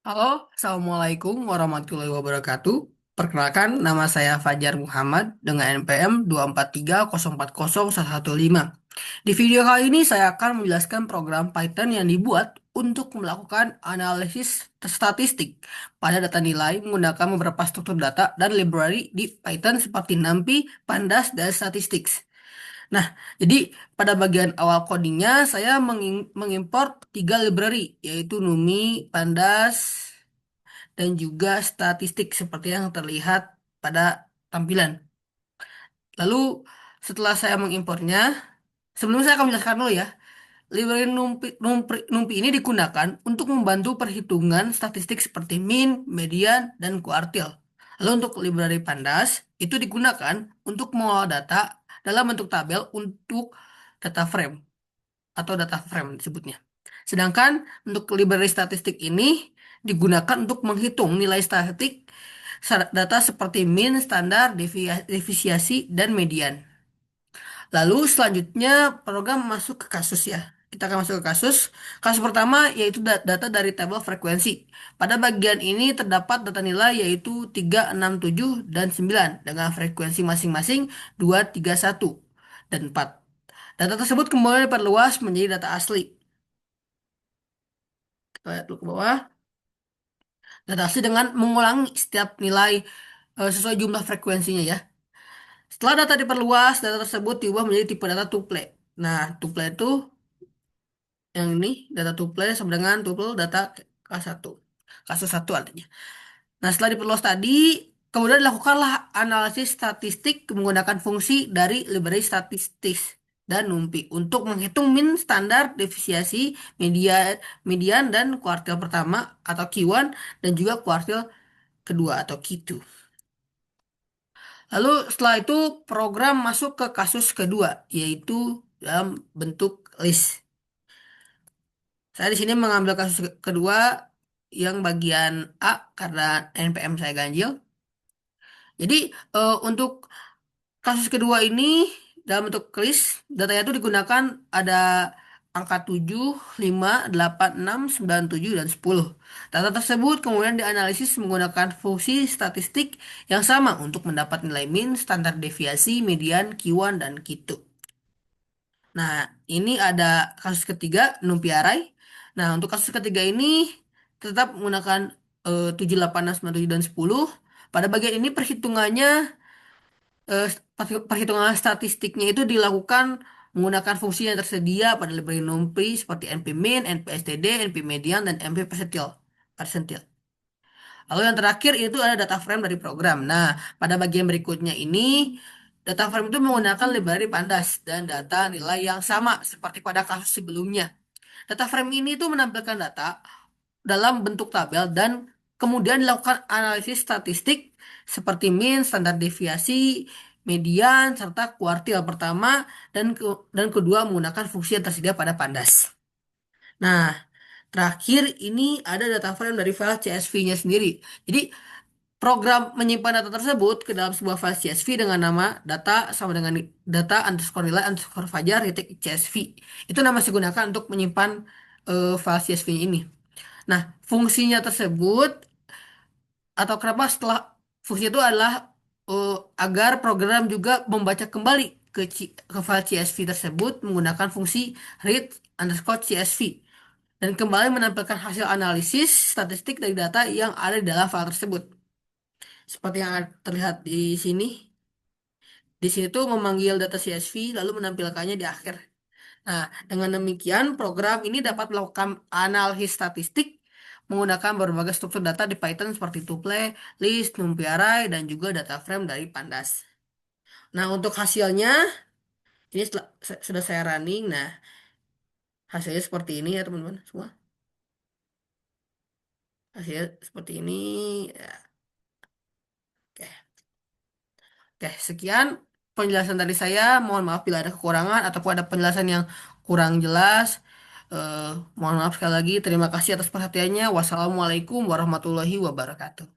Halo, Assalamualaikum warahmatullahi wabarakatuh. Perkenalkan, nama saya Fajar Muhammad dengan NPM 243040115. Di video kali ini saya akan menjelaskan program Python yang dibuat untuk melakukan analisis statistik pada data nilai menggunakan beberapa struktur data dan library di Python seperti NumPy, Pandas, dan Statistics. Nah, jadi pada bagian awal codingnya saya mengimport tiga library, yaitu NumPy, Pandas, dan juga statistik seperti yang terlihat pada tampilan. Lalu setelah saya mengimportnya, sebelum saya akan menjelaskan dulu ya, library NumPy ini digunakan untuk membantu perhitungan statistik seperti mean, median, dan kuartil. Lalu untuk library Pandas itu digunakan untuk mengolah data dalam bentuk tabel untuk data frame atau data frame disebutnya. Sedangkan untuk library statistik ini digunakan untuk menghitung nilai statistik data seperti mean, standar, defisiasi, dan median. Lalu selanjutnya program masuk ke kasus ya. Kita akan masuk ke kasus. Kasus pertama yaitu data dari tabel frekuensi. Pada bagian ini terdapat data nilai yaitu 3, 6, 7, dan 9 dengan frekuensi masing-masing 2, 3, 1, dan 4. Data tersebut kemudian diperluas menjadi data asli. Kita lihat dulu ke bawah. Data asli dengan mengulangi setiap nilai sesuai jumlah frekuensinya ya. Setelah data diperluas, data tersebut diubah menjadi tipe data tuple. Nah, tuple itu yang ini data tuple sama dengan tuple data K1. Kasus satu artinya. Nah, setelah diperluas tadi, kemudian dilakukanlah analisis statistik menggunakan fungsi dari library statistik dan NumPy untuk menghitung mean, standar, defisiasi, median, dan kuartil pertama atau Q1 dan juga kuartil kedua atau Q2. Lalu setelah itu program masuk ke kasus kedua, yaitu dalam bentuk list. Saya di sini mengambil kasus kedua yang bagian A karena NPM saya ganjil. Jadi untuk kasus kedua ini dalam bentuk list, datanya itu digunakan ada angka 7, 5, 8, 6, 9, 7, dan 10. Data tersebut kemudian dianalisis menggunakan fungsi statistik yang sama untuk mendapat nilai mean, standar deviasi, median, Q1, dan Q2. Nah, ini ada kasus ketiga, NumPy Array. Nah, untuk kasus ketiga ini tetap menggunakan 7, 8, 6, 9, 7, dan 10. Pada bagian ini perhitungannya eh, perhitungan statistiknya itu dilakukan menggunakan fungsi yang tersedia pada library NumPy seperti npmin, npstd, npmedian, dan nppercentil. Percentil. Lalu yang terakhir itu ada data frame dari program. Nah, pada bagian berikutnya ini data frame itu menggunakan library Pandas dan data nilai yang sama seperti pada kasus sebelumnya. Data frame ini tuh menampilkan data dalam bentuk tabel dan kemudian dilakukan analisis statistik seperti mean, standar deviasi, median, serta kuartil pertama dan kedua menggunakan fungsi yang tersedia pada Pandas. Nah, terakhir ini ada data frame dari file CSV-nya sendiri. Jadi, program menyimpan data tersebut ke dalam sebuah file CSV dengan nama data sama dengan data underscore nilai underscore fajar titik CSV. Itu nama saya gunakan untuk menyimpan file CSV ini. Nah, fungsinya tersebut atau kenapa setelah fungsi itu adalah eh, agar program juga membaca kembali ke file CSV tersebut menggunakan fungsi read underscore CSV dan kembali menampilkan hasil analisis statistik dari data yang ada di dalam file tersebut. Seperti yang terlihat di sini. Di sini tuh memanggil data CSV lalu menampilkannya di akhir. Nah, dengan demikian program ini dapat melakukan analisis statistik menggunakan berbagai struktur data di Python seperti tuple, list, NumPy array, dan juga data frame dari Pandas. Nah, untuk hasilnya ini sudah saya running. Nah, hasilnya seperti ini ya teman-teman semua. Hasilnya seperti ini. Ya, oke. Oke, sekian penjelasan dari saya. Mohon maaf bila ada kekurangan ataupun ada penjelasan yang kurang jelas. Eh, Mohon maaf sekali lagi. Terima kasih atas perhatiannya. Wassalamualaikum warahmatullahi wabarakatuh.